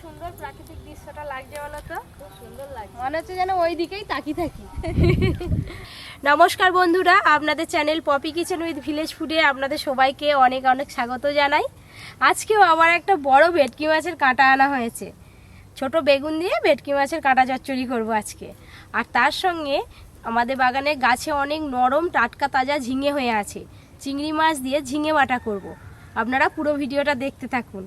সুন্দর প্রাকৃতিক দৃশ্যটা লাগছে বলো তো, খুব সুন্দর লাগছে, মনে হচ্ছে যেন ওই দিকেই তাকিয়ে থাকি। নমস্কার বন্ধুরা, আপনাদের channel Poppy kitchen with village ফুডে আপনাদের সবাইকে অনেক অনেক স্বাগত জানাই। আজকেও আবার একটা বড় ভেটকি মাছের কাঁটা আনা হয়েছে। ছোট বেগুন দিয়ে ভেটকি মাছের কাঁটা চচ্চড়ি করব আজকে। আর তার সঙ্গে আমাদের বাগানে গাছে অনেক নরম টাটকা তাজা ঝিঙে হয়ে আছে, চিংড়ি মাছ দিয়ে ঝিঙে বাটা করব। আপনারা পুরো ভিডিওটা দেখতে থাকুন।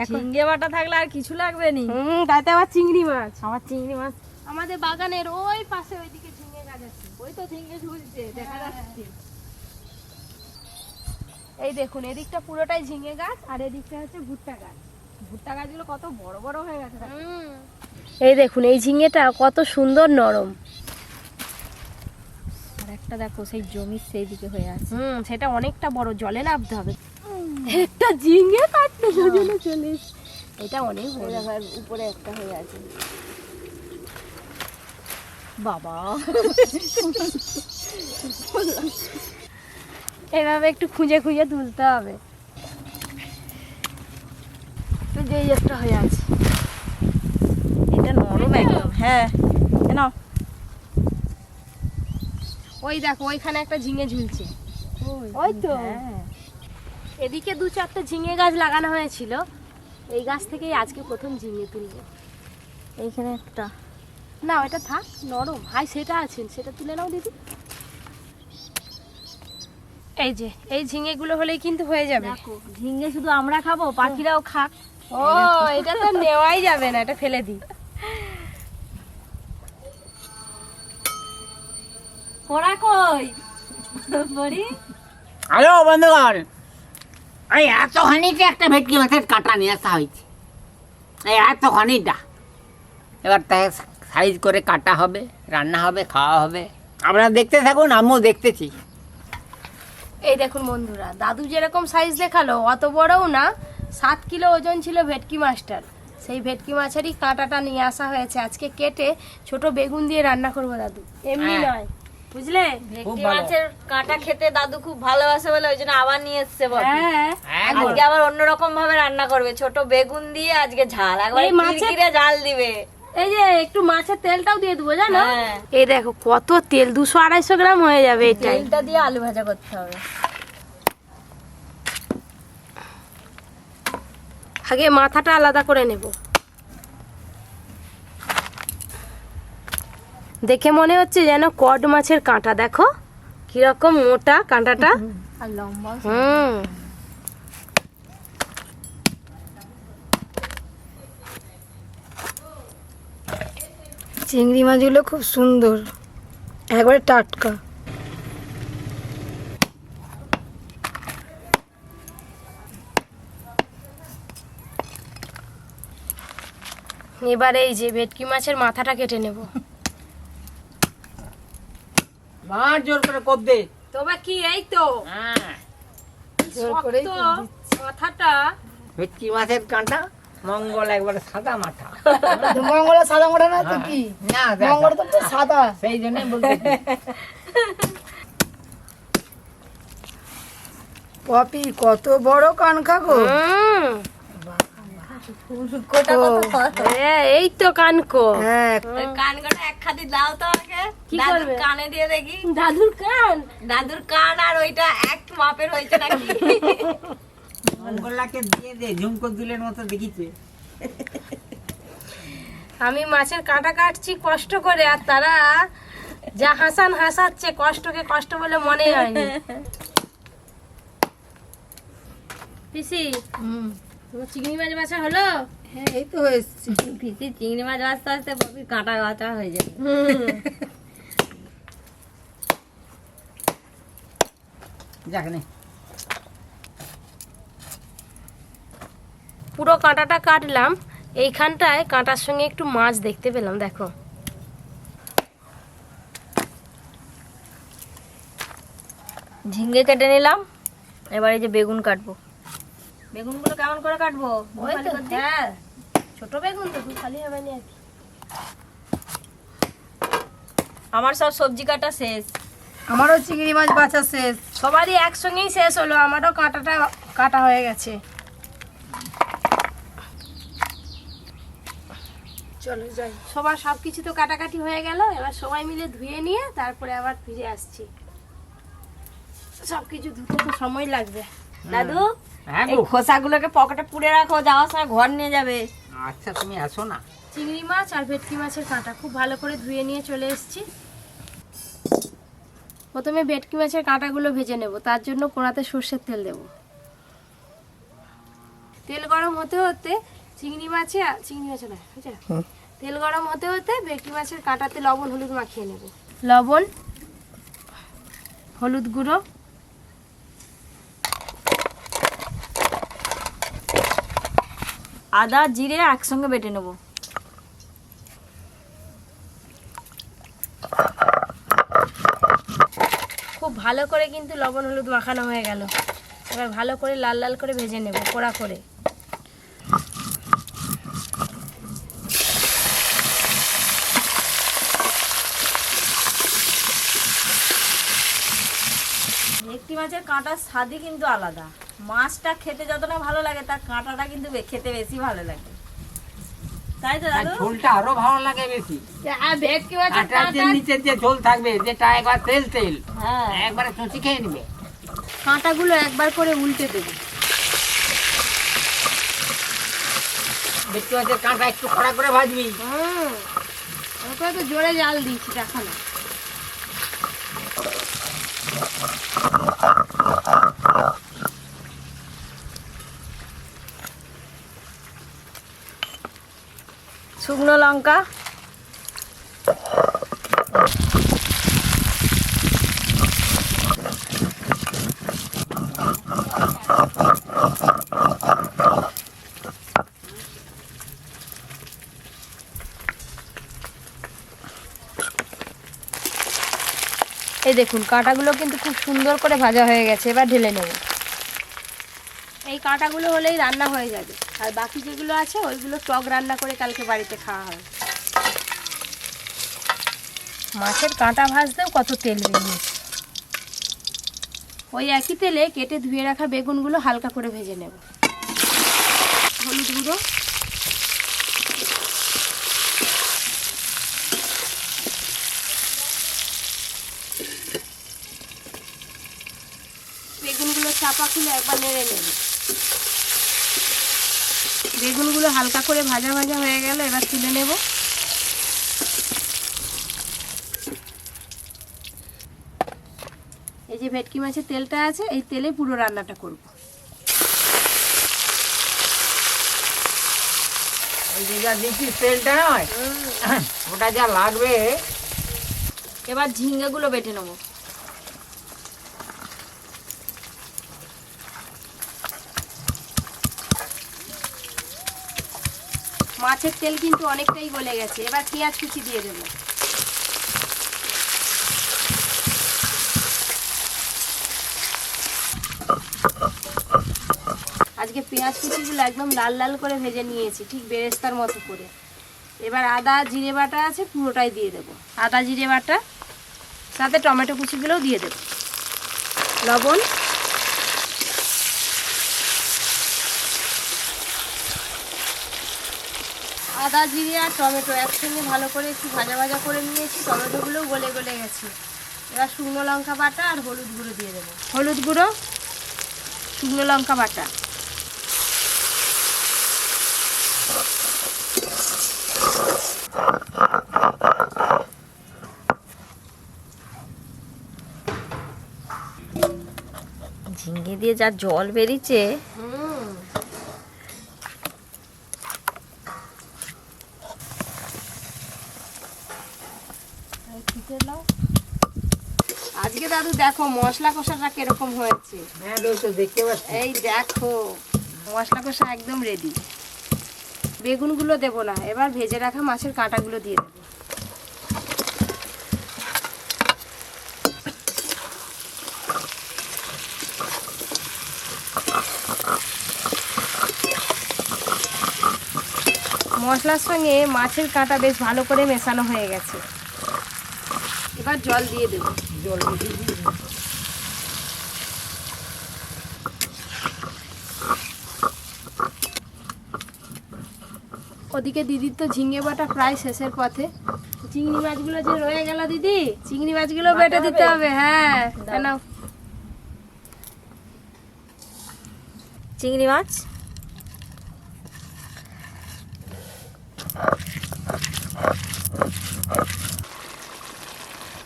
ঝিঙে বাটা থাকলে আর কিছু লাগবে নি। তাতে আবার চিংড়ি মাছ, আমার চিংড়ি মাছ আমাদের বাগানের ওই পাশে ওইদিকে ঝিঙে গাছ আছে, ওই তো ঝিঙে ঝুলছে দেখা যাচ্ছে। এই দেখুন এদিকটা পুরোটাই ঝিঙে গাছ আর এদিকটা হচ্ছে ভুট্টা গাছ। ভুট্টা গাছগুলো কত বড় বড় হয়ে গেছে। এই দেখুন এই ঝিঙেটা কত সুন্দর নরম। আর একটা দেখো সেই জমির সেই দিকে হয়ে আছে। সেটা অনেকটা বড়, জলে নামতে হবে। একটা ঝিঙে কাটতে দুজনে চলে এসেছে। এটা অনেক বড়, উপরে একটা হয়ে আছে। বাবা এভাবে একটু খুঁজে খুঁজে তুলতে হবে। এই একটা হয়ে আছে, এটা নরম একদম। হ্যাঁ না, ওই দেখো ওইখানে একটা ঝিঙে ঝুলছে। ওই তো এদিকে দু চারটে ঝিঙে গাছ লাগানো হয়েছিল, এই গাছ থেকেই আজকে প্রথম ঝিঙে তুলবো। এইখানে একটা না ওটা থাক, নরম হাই সেটা আছেন, সেটা তুলে নাও দিদি। এই যে এই ঝিঙে গুলো হলেই কিন্তু হয়ে যাবে। দেখো ঝিঙে শুধু আমরা খাবো, পাখিরাও খাক। ও এটা তো নেওয়াই যাবে না, এটা ফেলে দিই। ওরা কই বড়ি? হ্যালো বন্ধুগণ, এই এতখানিতে একটা ভেটকি মাছের কাঁটা নিয়ে আসা হয়েছে। এই এতখানিটা এবার তাই সাইজ করে কাটা হবে, রান্না হবে, খাওয়া হবে। আপনারা দেখতে থাকুন, আমিও দেখতেছি। এই দেখুন বন্ধুরা, দাদু যেরকম সাইজ দেখালো অত বড়ও না, 7 কিলো ওজন ছিল ভেটকি মাছটার। সেই ভেটকি মাছেরই কাঁটাটা নিয়ে আসা হয়েছে, আজকে কেটে ছোট বেগুন দিয়ে রান্না করবো দাদু, এমনি হ্যাঁ। নয় বুঝলে। ভেটকি মাছের কাঁটা খেতে দাদু খুব ভালোবাসে বলে ওই জন্য আবার নিয়ে এসছে বড়ি। হ্যাঁ আজকে আবার অন্যরকম ভাবে রান্না করবে, ছোট বেগুন দিয়ে আজকে ঝাল, একবার এই মাছের- কিরকিরে ঝাল দিবে। এই যে একটু মাছের তেলটাও দিয়ে দেবো জানো। হ্যাঁ। এই দেখো কত তেল, 200-250 গ্রাম হয়ে যাবে এটাই। তেলটা দিয়ে আলু ভাজা করতে হবে। আগে মাথাটা আলাদা করে নেব। দেখে মনে হচ্ছে যেন কড মাছের কাঁটা, দেখো কিরকম মোটা কাঁটাটা। আর লম্বা চিংড়ি মাছগুলো খুব সুন্দর, একবারে টাটকা। এবারে এই যে ভেটকি মাছের মাথাটা কেটে নেব। মার জোর করে কোপ দে। তবে কি এই তো হ্যাঁ, জোর করেই শক্ত কোপ দিচ্ছে। মাথাটা। ভেটকি মাছের কাঁটা, মঙ্গল একবারে সাদা মাথা। মঙ্গলা সাদা মোটা না তো কি? না দেখ, মঙ্গলা তো সাদা। সেই জন্যই বলতেছি। পপি কত বড় কানখা গো। কোটা কত এই তো কানকো। হ্যাঁ, কান কাটা এক খাদি দাও তো আমাকে। কি দাদুর করবে? কানে দিয়ে দেখি। দাদুর কান। দাদুর কান আর ওইটা এক মাপের হয়েছে নাকি? মঙ্গলাকে দিয়ে দে, ঝুমকো দুলের মতো দেখিছে। আমি মাছের কাঁটা কাটছি কষ্ট করে, আর তারা যা হাসাচ্ছে, কষ্টকে কষ্ট বলে মনে হয়নি। পিসি তোমার চিংড়ি মাছ বাছা হলো? হ্যাঁ এই তো হয়েছে। পিসি চিংড়ি মাছ আস্তে আস্তে ববি কাঁটা কাটা হয়ে যাবে। যাক নে। পুরো কাঁটাটা কাটলাম, এইখানটায় কাঁটার সঙ্গে একটু মাছ দেখতে পেলাম, দেখো। ঝিঙ্গে কেটে নিলাম, এবার এই যে বেগুন কাটবো। বেগুনগুলো কেমন করে কাটবো? ওই তো, খালি করে দিই? হ্যাঁ ছোট বেগুন তো খুব খালি হবে না আর কি। আমার সব সবজি কাটা শেষ। আমারও চিংড়ি মাছ বাছা শেষ। সবারই একসঙ্গেই শেষ হলো, আমারও কাঁটাটা কাটা হয়ে গেছে। চলো যাই। সবার সব কিছু তো কাটাকাটি হয়ে গেল, এবার সবাই মিলে ধুয়ে নিয়ে তারপরে আবার ফিরে আসছি। সব কিছু ধুতে তো সময় লাগবে। দাদু হ্যাঁ এই গো। খোসাগুলোকে পকেটে পুড়ে রাখো, যাওয়ার সময় ঘর নিয়ে যাবে। আচ্ছা তুমি আসো না। চিংড়ি মাছ আর ভেটকি মাছের কাঁটা খুব ভালো করে ধুয়ে নিয়ে চলে এসেছি। প্রথমে ভেটকি মাছের কাঁটাগুলো ভেজে নেব, তার জন্য কড়াতে সর্ষের তেল দেব। তেল গরম হতে হতে চিংড়ি মাছে না, বুঝলে? তেল গরম হতে হতে ভেটকি মাছের কাঁটাতে লবণ হলুদ মাখিয়ে নেব। লবণ, হলুদ গুঁড়ো, আদা জিরে একসঙ্গে বেটে নেব। খুব ভালো করে কিন্তু লবণ হলুদ মাখানো হয়ে গেল। এবার ভালো করে লাল লাল করে ভেজে নেব, কড়া করে। ভেটকি মাছের কাঁটার স্বাদই কিন্তু আলাদা। মাছটা খেতে যতটা ভালো লাগে তার কাঁটাটা কিন্তু খেতে বেশি ভালো লাগে, তাই তো আর দাদু? ঝোলটা আরো ভালো লাগে বেশি। ভেটকি মাছের কাঁটার যে নিচের যে ঝোল থাকবে, যেটা একবার তেল তেল, হ্যাঁ, একবারে চুচি খেয়ে নিবে। কাঁটাগুলো একবার করে উল্টে দেব। ভেটকি মাছের কাঁটা একটু কড়া করে ভাজবি। ওটা তো জোরে জাল দিয়েছি, দেখো না। শুকনো লঙ্কা, এই দেখুন কাঁটাগুলো কিন্তু খুব সুন্দর করে ভাজা হয়ে গেছে। এবার ঢেলে নেব। এই কাঁটাগুলো হলেই রান্না হয়ে যাবে, আর বাকি যেগুলো আছে ওইগুলো টক রান্না করে কালকে বাড়িতে খাওয়া হবে। মাছের কাঁটা ভাজতেও কত তেল বেরিয়েছে। ওই একই তেলে কেটে ধুয়ে রাখা বেগুনগুলো হালকা করে ভেজে নেব। হলুদ গুঁড়ো, বেগুনগুলো চাপা খুলে একবার নেড়ে নেব। বেগুনগুলো হালকা করে ভাজা ভাজা হয়ে গেল, এবার তুলে নেব। এই যে ভেটকি মাছের তেলটা আছে, এই তেলে পুরো রান্নাটা করব। ওই যে যা দিচ্ছিস তেলটা নয়, ওটা যা লাগবে। এবার ঝিঙ্গেগুলো বেটে নেব। মাছের তেল কিন্তু অনেকটাই গলে গেছে, এবার পেঁয়াজ কুচি দিয়ে দেব। আজকে পেঁয়াজ কুচিগুলো একদম লাল লাল করে ভেজে নিয়েছি, ঠিক বেরেস্তার মতো করে। এবার আদা জিরে বাটা আছে, পুরোটাই দিয়ে দেব। আদা জিরে বাটা, সাথে টমেটো কুচিগুলোও দিয়ে দেব। লবণ, আদা জিরে আর টমেটো একসঙ্গে ভালো করে একটু ভাজা ভাজা করে নিয়েছি। টমেটোগুলোও গলে গলে গেছে। এবার শুকনো লঙ্কা বাটা আর হলুদ গুঁড়ো দিয়ে দেবো। হলুদ গুঁড়ো, শুকনো লঙ্কা বাটা, ঝিঙ্গে দিয়ে যা জল বেরিয়েছে, আজকে দাদু দেখো মশলা কষাটা কিরকম হয়েছে। হ্যাঁ তো দেখতে পাচ্ছি। এই দেখো মশলা কষা একদম রেডি। বেগুনগুলো দেব না, এবার ভেজে রাখা মাছের কাঁটাগুলো দিয়ে দেবো। মশলার সঙ্গে মাছের কাঁটা বেশ ভালো করে মেশানো হয়ে গেছে। এবার জল দিয়ে দেব। জল বেশি দিবি না। ওদিকে দিদির তো ঝিঙে বাটা প্রায় শেষের পথে। চিংড়ি মাছগুলো যে রয়ে গেল দিদি, চিংড়ি মাছগুলো বেটে দিতে হবে। হ্যাঁ কেন চিংড়ি মাছ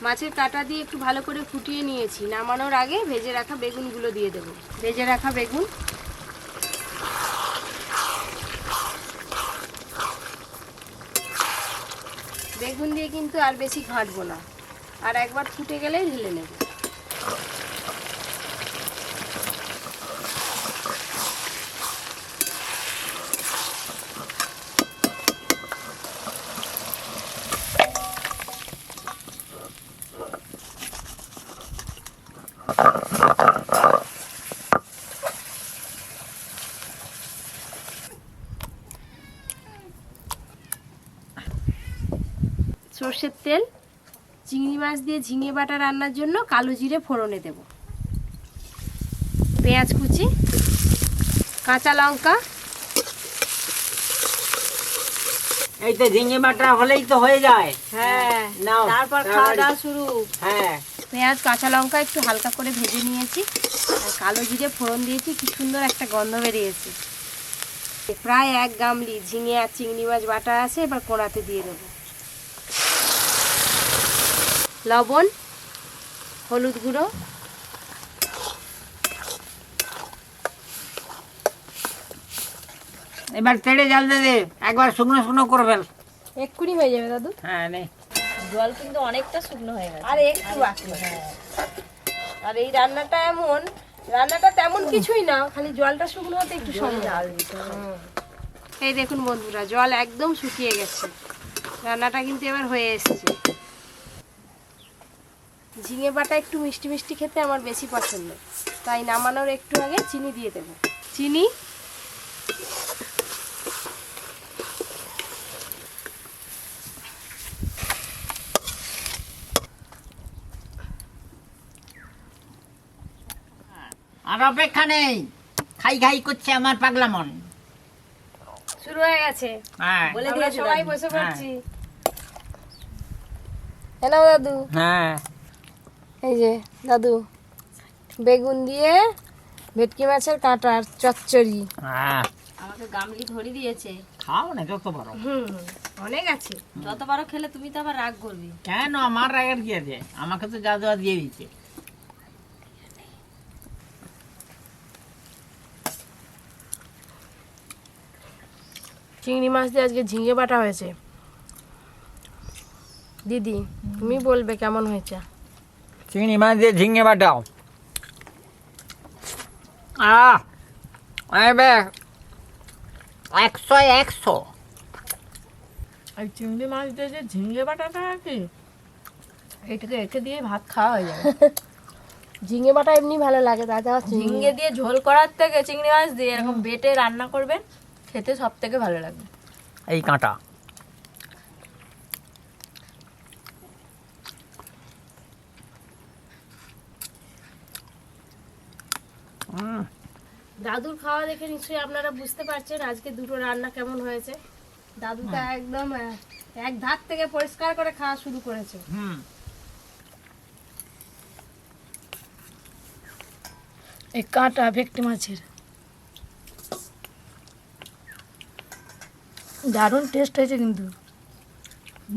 মাছের কাঁটা দিয়ে একটু ভালো করে ফুটিয়ে নিয়েছি। নামানোর আগে ভেজে রাখা বেগুনগুলো দিয়ে দেবো। ভেজে রাখা বেগুন, বেগুন দিয়ে কিন্তু আর বেশি ঘাঁটবো না, আর একবার ফুটে গেলেই ঢেলে নেব। সর্ষের তেল, চিংড়ি মাছ দিয়ে ঝিঙে বাটা রান্নার জন্য কালো জিরে ফোড়নে দেব, পেঁয়াজ কুচি, কাঁচা লঙ্কা। এই তো ঝিঙে বাটা হলেই তো হয়ে যায়। হ্যাঁ নাও তারপর খাওয়া দাওয়া শুরু। হ্যাঁ পেঁয়াজ কাঁচা লঙ্কা একটু হালকা করে ভেজে নিয়েছি, আর কালো জিরে ফোড়ন দিয়েছি। কি সুন্দর একটা গন্ধ বেরিয়েছে। প্রায় 1 গামলি ঝিঙে আর চিংড়ি মাছ বাটা আছে, এবার কোড়াতে দিয়ে দেবো। লবণ, হলুদ গুঁড়ো, এবার তেড়ে জাল দে দে, একবার শুকনো শুকনো করে ফেল। এক্ষুনি হয়ে যাবে দাদু। হ্যাঁ নে। জল কিন্তু অনেকটা শুকনো হয়ে গেছে। আর একটু বাকি। আর এই রান্নাটা এমন, রান্নাটা তেমন কিছুই না, খালি জলটা শুকনো হতে একটু সময় লাগবে। এই দেখুন বন্ধুরা, জল একদম শুকিয়ে গেছে। রান্নাটা কিন্তু এবার হয়ে এসেছে। ঝিঙে বাটা একটু মিষ্টি মিষ্টি খেতে আমার বেশি পছন্দ, তাই নামানোর একটু আগে চিনি দিয়ে দেবো। চিনি, আর অপেক্ষা নেই, খাই খাই করছে আমার পাগলা মন। শুরু হয়ে গেছে। হ্যাঁ বলে আমরা দিয়েছে সবাই দাদু। বসে পড়ছি। হ্যালো দাদু, হ্যাঁ এই যে দাদু, বেগুন দিয়ে ভেটকি মাছের কাঁটার চচ্চড়ি। হ্যাঁ আমাকে গামলি ধরি দিয়েছে। খাও না যত পারো। অনেক আছে। যত বারো খেলে তুমি তো আবার রাগ করবি। কেন আমার রাগের কি আছে? আমাকে তো যা দেওয়া দিয়ে দিচ্ছে। চিংড়ি মাছ দিয়ে আজকে ঝিঙে বাটা হয়েছে। দিদি তুমি বলবে কেমন হয়েছে। চিংড়ি মাছ দিয়ে ঝিঙে বাটাও। এবে 100 আর চিংড়ি মাছ দিয়ে যে ঝিঙে বাটাটা কি, এটাকে একে দিয়ে ভাত খাওয়া হয়ে যাবে। ঝিঙে বাটা এমনি ভালো লাগে, তাতে আবার ঝিঙে দিয়ে ঝোল করার থেকে চিংড়ি মাছ দিয়ে এরকম বেটে রান্না করবেন, খেতে সব থেকে ভালো লাগবে। এই কাঁটা দাদুর খাওয়া দেখে নিশ্চয়ই আপনারা বুঝতে পারছেন আজকে দুটো রান্না কেমন হয়েছে। দাদুটা একদম এক ধার থেকে পরিষ্কার করে খাওয়া শুরু করেছে। এই কাঁটা ভেটকি মাছের দারুণ টেস্ট হয়েছে, কিন্তু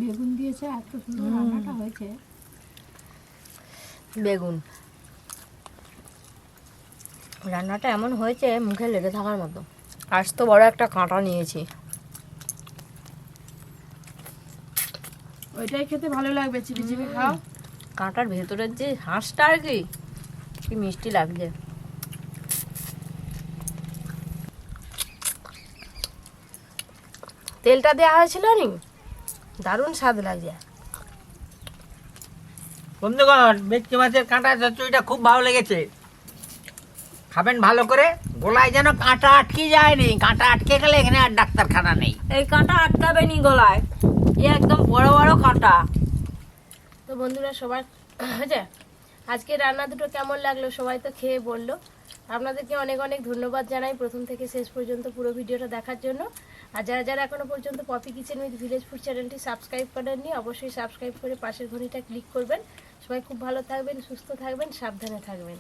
বেগুন দিয়েছে, এত সুন্দর রান্নাটা হয়েছে। বেগুন রান্নাটা এমন হয়েছে মুখে লেগে থাকার মতো। আজ তো বড় একটা কাঁটা নিয়েছি। ওইটাই খেতে ভালো লাগবে, চিপি চিপি খাও। কাঁটার ভেতরের যে হাঁসটা আর কি, কি মিষ্টি লাগছে। তেলটা দেওয়া হয়েছিল নি, দারুণ স্বাদ লাগছে। বন্ধুগণ, ভেটকি মাছের কাঁটা চচ্চড়িটা খুব ভালো লেগেছে। খাবেন ভালো করে, গলায় যেন কাঁটা আটকে যায়নি। কাঁটা আটকে গেলে এখানে আর ডাক্তারখানা নেই। এই কাঁটা আটকাবে নি গলায়, এ একদম বড় বড় কাঁটা। তো বন্ধুরা সবার হয়েছে, আজকে রান্না দুটো কেমন লাগলো সবাই তো খেয়ে বললো। আপনাদেরকে অনেক অনেক ধন্যবাদ জানাই প্রথম থেকে শেষ পর্যন্ত পুরো ভিডিওটা দেখার জন্য। আর যারা যারা এখনো পর্যন্ত Popy kitchen with village food চ্যানেলটি সাবস্ক্রাইব করেননি, অবশ্যই সাবস্ক্রাইব করে পাশের ঘড়িটা ক্লিক করবেন। সবাই খুব ভালো থাকবেন, সুস্থ থাকবেন, সাবধানে থাকবেন।